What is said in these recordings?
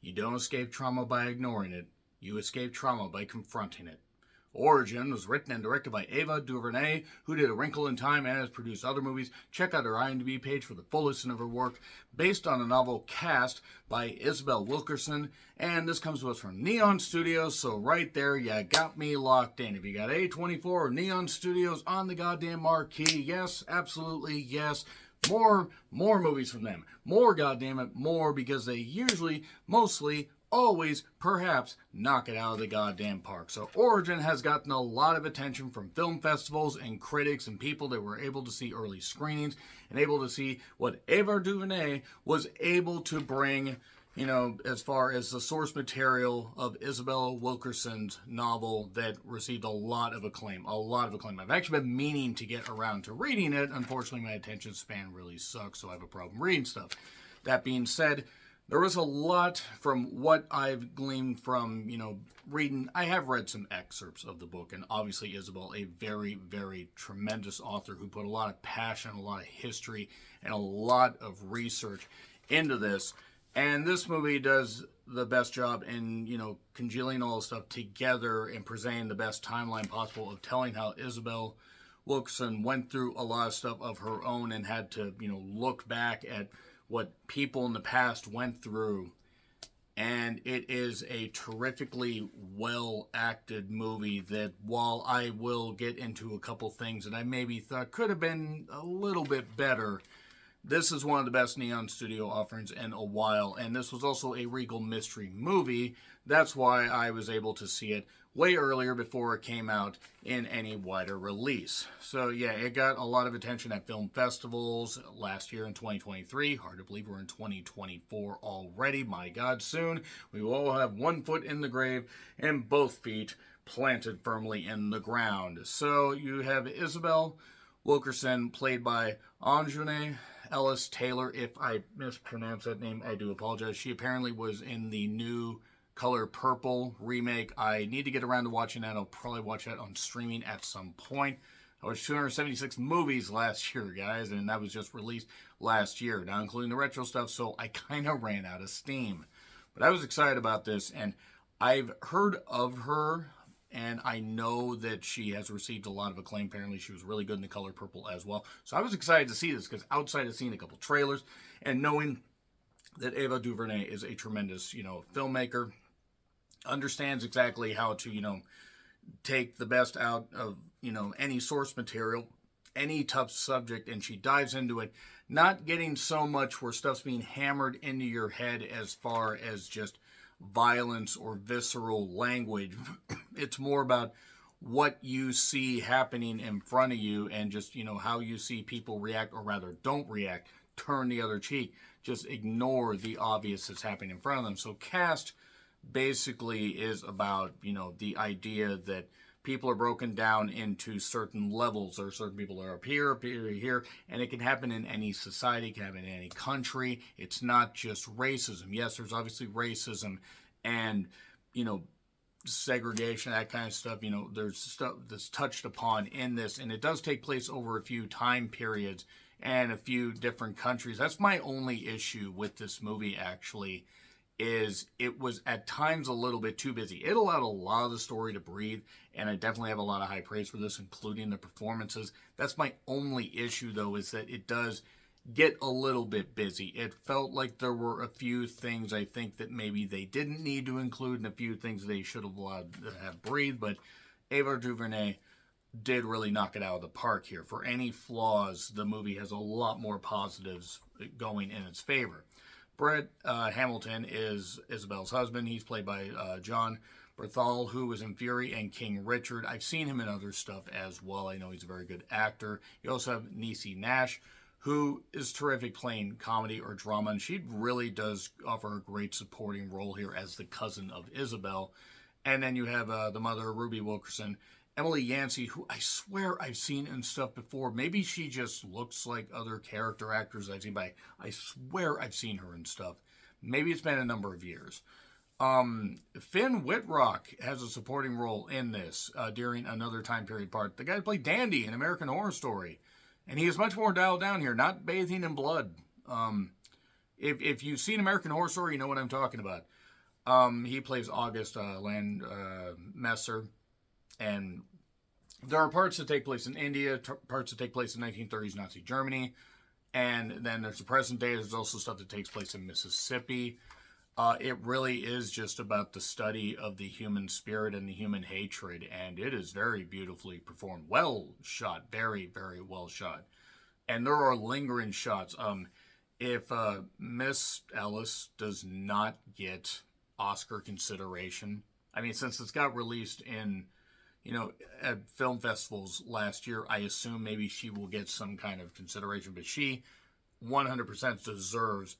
You don't escape trauma by ignoring it. You escape trauma by confronting it. Origin was written and directed by Ava DuVernay, who did A Wrinkle in Time and has produced other movies. Check out her IMDb page for the full list of her work. Based on a novel Caste by Isabel Wilkerson, and this comes to us from Neon Studios, so right there, you got me locked in. If you got A24 or Neon Studios on the goddamn marquee, yes, absolutely, yes. More movies from them. More, goddammit, more, because they usually, mostly, always, perhaps, knock it out of the goddamn park. So Origin has gotten a lot of attention from film festivals and critics and people that were able to see early screenings and able to see what Ava DuVernay was able to bring, you know, as far as the source material of Isabella Wilkerson's novel that received a lot of acclaim. A lot of acclaim. I've actually been meaning to get around to reading it. Unfortunately, my attention span really sucks, so I have a problem reading stuff. That being said, there was a lot from what I've gleaned from, reading. I have read some excerpts of the book, and obviously Isabel, a very, very tremendous author who put a lot of passion, a lot of history, and a lot of research into this. And this movie does the best job in, congealing all this stuff together and presenting the best timeline possible of telling how Isabel Wilkerson went through a lot of stuff of her own and had to, look back at what people in the past went through. And it is a terrifically well acted movie that, while I will get into a couple things that I maybe thought could have been a little bit better, this is one of the best Neon Studio offerings in a while. And this was also a Regal mystery movie. That's why I was able to see it way earlier before it came out in any wider release. So yeah, it got a lot of attention at film festivals last year in 2023. Hard to believe we're in 2024 already. My God, soon we will all have one foot in the grave and both feet planted firmly in the ground. So you have Isabel Wilkerson, played by Anjune Ellis Taylor. If I mispronounce that name, I do apologize. She apparently was in the new Color Purple remake. I need to get around to watching that. I'll probably watch that on streaming at some point. I watched 276 movies last year, guys, and that was just released last year, not including the retro stuff, so I kind of ran out of steam. But I was excited about this, and I've heard of her, and I know that she has received a lot of acclaim. Apparently, she was really good in The Color Purple as well. So I was excited to see this, because outside of seeing a couple trailers and knowing that Ava DuVernay is a tremendous, filmmaker, understands exactly how to, take the best out of, any source material, any tough subject, and she dives into it, not getting so much where stuff's being hammered into your head as far as just violence or visceral language. It's more about what you see happening in front of you and just, how you see people react, or rather don't react, turn the other cheek, just ignore the obvious that's happening in front of them. So Caste basically is about, the idea that people are broken down into certain levels. There are certain people that are up here, and it can happen in any society, it can happen in any country. It's not just racism. Yes, there's obviously racism and, segregation, that kind of stuff. There's stuff that's touched upon in this, and it does take place over a few time periods and a few different countries. That's my only issue with this movie, actually, is it was at times a little bit too busy. It allowed a lot of the story to breathe, and I definitely have a lot of high praise for this, including the performances. That's my only issue, though, is that it does get a little bit busy. It felt like there were a few things I think that maybe they didn't need to include, and a few things they should have allowed to have breathe, but Ava DuVernay did really knock it out of the park here. For any flaws, the movie has a lot more positives going in its favor. Brett Hamilton is Isabel's husband. He's played by John Berthal, who was in Fury and King Richard. I've seen him in other stuff as well. I know he's a very good actor. You also have Niecy Nash, who is terrific playing comedy or drama, and she really does offer a great supporting role here as the cousin of Isabel. And then you have the mother, Ruby Wilkerson, Emily Yancey, who I swear I've seen in stuff before. Maybe she just looks like other character actors I've seen, but I swear I've seen her in stuff. Maybe it's been a number of years. Finn Wittrock has a supporting role in this during another time period part. The guy who played Dandy in American Horror Story. And he is much more dialed down here, not bathing in blood. If you've seen American Horror Story, you know what I'm talking about. He plays August Land Messer, and there are parts that take place in India, parts that take place in 1930s Nazi Germany, and then there's the present day. There's also stuff that takes place in Mississippi. It really is just about the study of the human spirit and the human hatred, and it is very beautifully performed. Well shot, very, very well shot. And there are lingering shots. If Miss Ellis does not get Oscar consideration, I mean, since it's got released in, at film festivals last year, I assume maybe she will get some kind of consideration, but she 100% deserves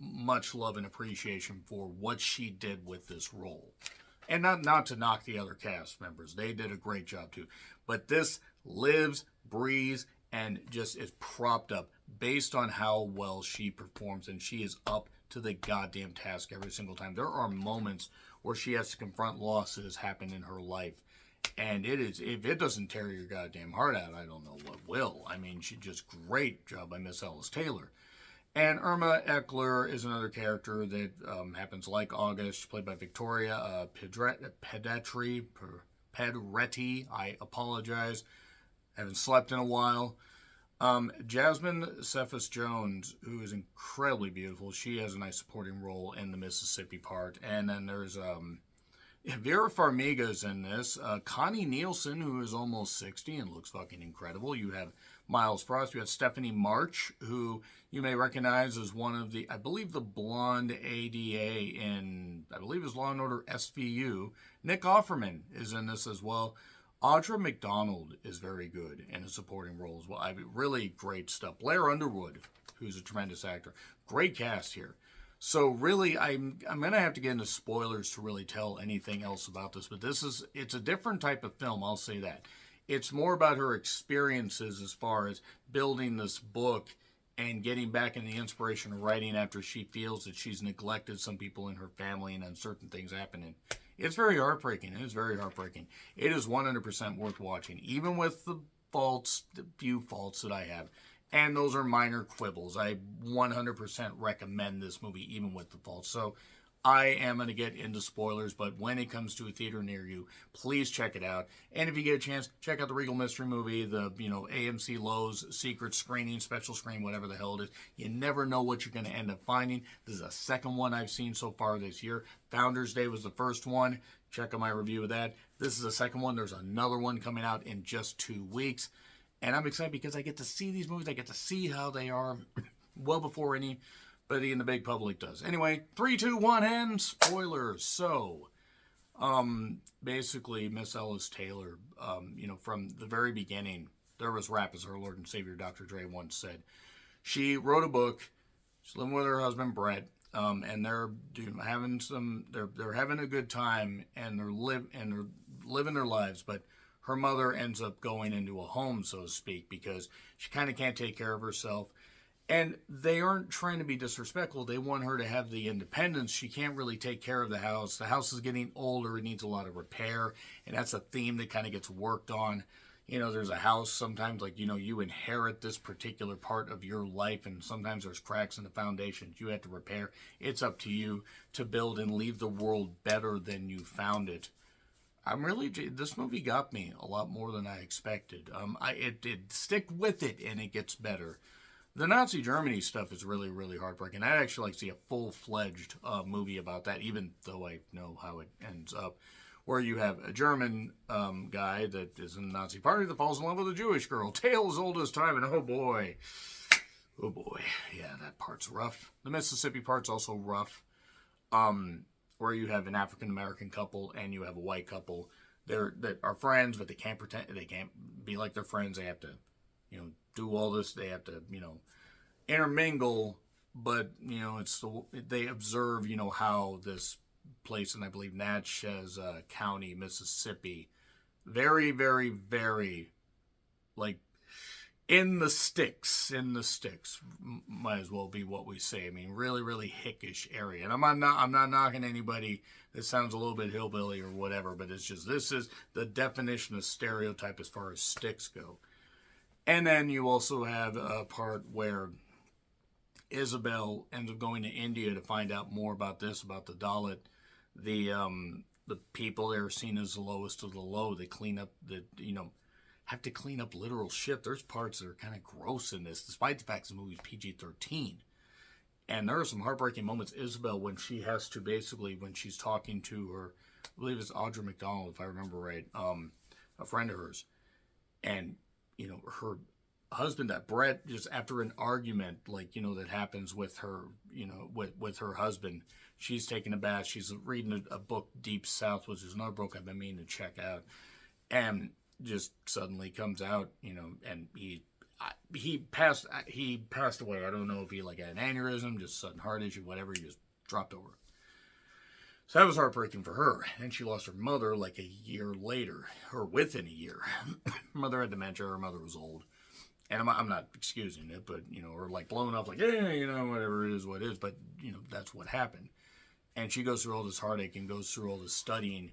much love and appreciation for what she did with this role. And not to knock the other cast members. They did a great job too. But this lives, breathes, and just is propped up based on how well she performs. And she is up to the goddamn task every single time. There are moments where she has to confront losses happen in her life. And it is, if it doesn't tear your goddamn heart out, I don't know what will. I mean, she just great job by Miss Ellis Taylor. And Irma Eckler is another character that happens like August, played by Victoria Pedretti. I apologize. Haven't slept in a while. Jasmine Cephas Jones, who is incredibly beautiful. She has a nice supporting role in the Mississippi part. And then there's Vera Farmiga's in this. Connie Nielsen, who is almost 60 and looks fucking incredible. You have Miles Frost. You have Stephanie March, who you may recognize as one of the, I believe, the blonde ADA in, I believe, is Law & Order SVU. Nick Offerman is in this as well. Audra McDonald is very good in a supporting role as well. I mean, really great stuff. Blair Underwood, who's a tremendous actor. Great cast here. So really, I'm going to have to get into spoilers to really tell anything else about this. But it's a different type of film, I'll say that. It's more about her experiences as far as building this book and getting back in the inspiration of writing after she feels that she's neglected some people in her family and uncertain things happening. It's very heartbreaking. It is very heartbreaking. It is 100% worth watching, even with the few faults that I have. And those are minor quibbles. I 100% recommend this movie, even with the faults. So I am going to get into spoilers, but when it comes to a theater near you, please check it out. And if you get a chance, check out the Regal Mystery Movie, the AMC Lowe's secret screening, special screen, whatever the hell it is. You never know what you're going to end up finding. This is the second one I've seen so far this year. Founders Day was the first one. Check out my review of that. This is the second one. There's another one coming out in just 2 weeks. And I'm excited because I get to see these movies. I get to see how they are well before anybody in the big public does. Anyway, 3, 2, 1, and spoilers. So, basically, Miss Ellis Taylor, from the very beginning, there was rap, as her Lord and Savior Dr. Dre once said. She wrote a book. She's living with her husband Brett, and they're having a good time, and they're living their lives, but her mother ends up going into a home, so to speak, because she kind of can't take care of herself. And they aren't trying to be disrespectful. They want her to have the independence. She can't really take care of the house. The house is getting older. It needs a lot of repair. And that's a theme that kind of gets worked on. There's a house sometimes, you inherit this particular part of your life, and sometimes there's cracks in the foundations you have to repair. It's up to you to build and leave the world better than you found it. This movie got me a lot more than I expected. It did stick with it, and it gets better. The Nazi Germany stuff is really, really heartbreaking. I'd actually like to see a full-fledged movie about that, even though I know how it ends up, where you have a German guy that is in the Nazi party that falls in love with a Jewish girl. Tale as old as time, and oh boy, yeah, that part's rough. The Mississippi part's also rough. Where you have an African-American couple and you have a white couple that are friends, but they can't be like their friends. They have to, do all this. They have to, intermingle, but, they observe, how this place in, I believe, Natchez County, Mississippi, very, very, very, in the sticks, might as well be what we say. I mean, really, really hickish area. And I'm not knocking anybody that sounds a little bit hillbilly or whatever, but it's just, this is the definition of stereotype as far as sticks go. And then you also have a part where Isabel ends up going to India to find out more about the Dalit The people that are seen as the lowest of the low, they clean up have to clean up literal shit. There's parts that are kind of gross in this, despite the fact the movie's PG-13. And there are some heartbreaking moments. Isabel, when she has to basically, when she's talking to her, I believe it's Audra McDonald, if I remember right, a friend of hers, and her husband, that Brett, just after an argument that happens with her, with her husband, she's taking a bath, she's reading a book, Deep South, which is another book I've been meaning to check out, and just suddenly comes out, and he passed away. I don't know if he had an aneurysm, just sudden heart issue, whatever. He just dropped over. So that was heartbreaking for her. And she lost her mother a year later, or within a year. Her mother had dementia. Her mother was old. And I'm not excusing it, but, or blowing off whatever it is, what it is. But, that's what happened. And she goes through all this heartache and goes through all this studying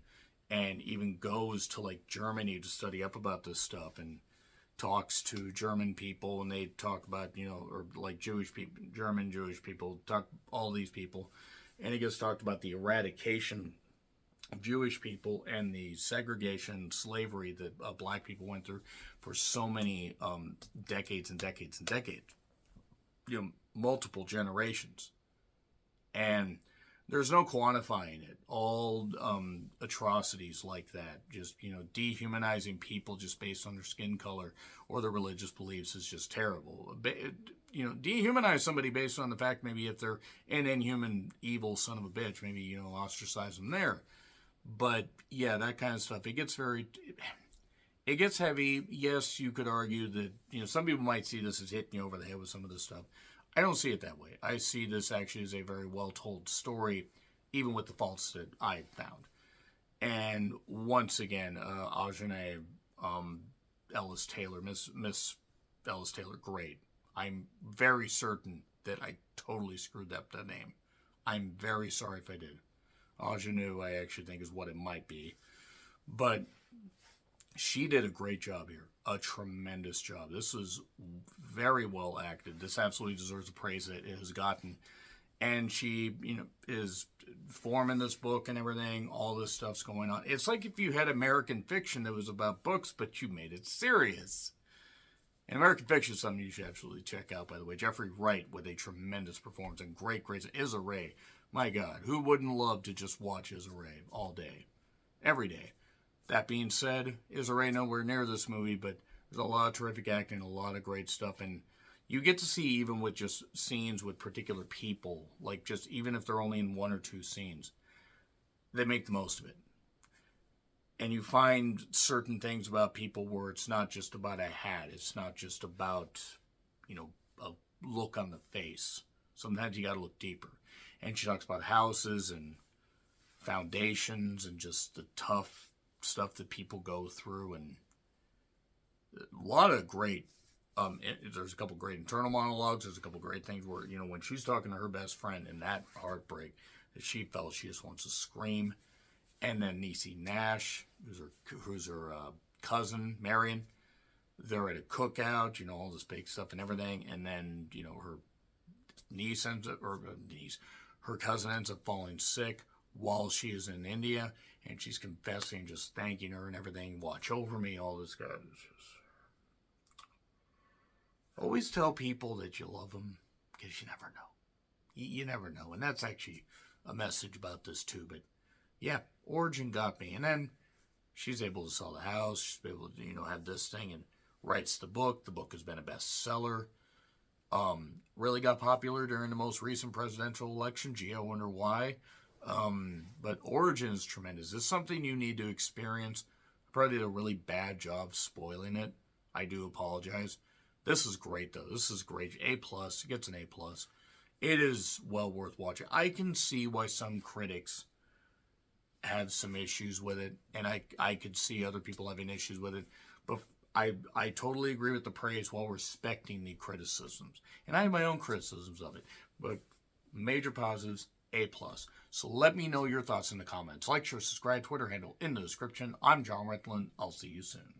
and even goes to Germany to study up about this stuff and talks to German people, and they talk about, or Jewish people, German Jewish people, talk all these people. And he gets talked about the eradication of Jewish people and the segregation, slavery that black people went through for so many decades and decades and decades. Multiple generations. And there's no quantifying it. All atrocities like that, just, dehumanizing people just based on their skin color or their religious beliefs is just terrible. Dehumanize somebody based on the fact maybe if they're an inhuman, evil son of a bitch, maybe, ostracize them there. But, yeah, that kind of stuff. It gets heavy. Yes, you could argue that, some people might see this as hitting you over the head with some of this stuff. I don't see it that way. I see this actually as a very well-told story, even with the faults that I found. And once again, Ajane Ellis Taylor, Miss Ellis Taylor, great. I'm very certain that I totally screwed up that name. I'm very sorry if I did. Ajanu, I actually think, is what it might be. But she did a great job here. A tremendous job. This was very well acted. This absolutely deserves the praise that it has gotten. And she, is forming this book and everything. All this stuff's going on. It's like if you had American fiction that was about books, but you made it serious. And American Fiction is something you should absolutely check out, by the way. Jeffrey Wright with a tremendous performance and great. Issa Rae. My God, who wouldn't love to just watch Issa Rae all day? Every day. That being said, Issa Rae nowhere near this movie, but there's a lot of terrific acting, a lot of great stuff, and you get to see even with just scenes with particular people, just even if they're only in one or two scenes, they make the most of it. And you find certain things about people where it's not just about a hat, it's not just about, a look on the face. Sometimes you gotta look deeper. And she talks about houses and foundations and just the tough stuff that people go through, and a lot of great there's a couple great internal monologues. There's a couple great things where, when she's talking to her best friend in that heartbreak that she felt, she just wants to scream. And then Niecy Nash, who's her cousin, Marion, they're at a cookout, all this big stuff and everything. And then, her her cousin ends up falling sick while she is in India, and she's confessing, just thanking her and everything. Watch over me, all this stuff. Always tell people that you love them, because you never know. You never know. And that's actually a message about this too. But yeah, Origin got me. And then she's able to sell the house. She's able to, have this thing, and writes the book. The book has been a bestseller. Really got popular during the most recent presidential election. Gee, I wonder why. But Origin is tremendous. It's something you need to experience. I probably did a really bad job spoiling it. I do apologize. This is great, though. This is great. A+. It gets an A+. It is well worth watching. I can see why some critics have some issues with it, and I could see other people having issues with it. But I totally agree with the praise while respecting the criticisms. And I have my own criticisms of it. But major positives, A+. So let me know your thoughts in the comments. Like, share, subscribe, Twitter handle in the description. I'm John Retlin. I'll see you soon.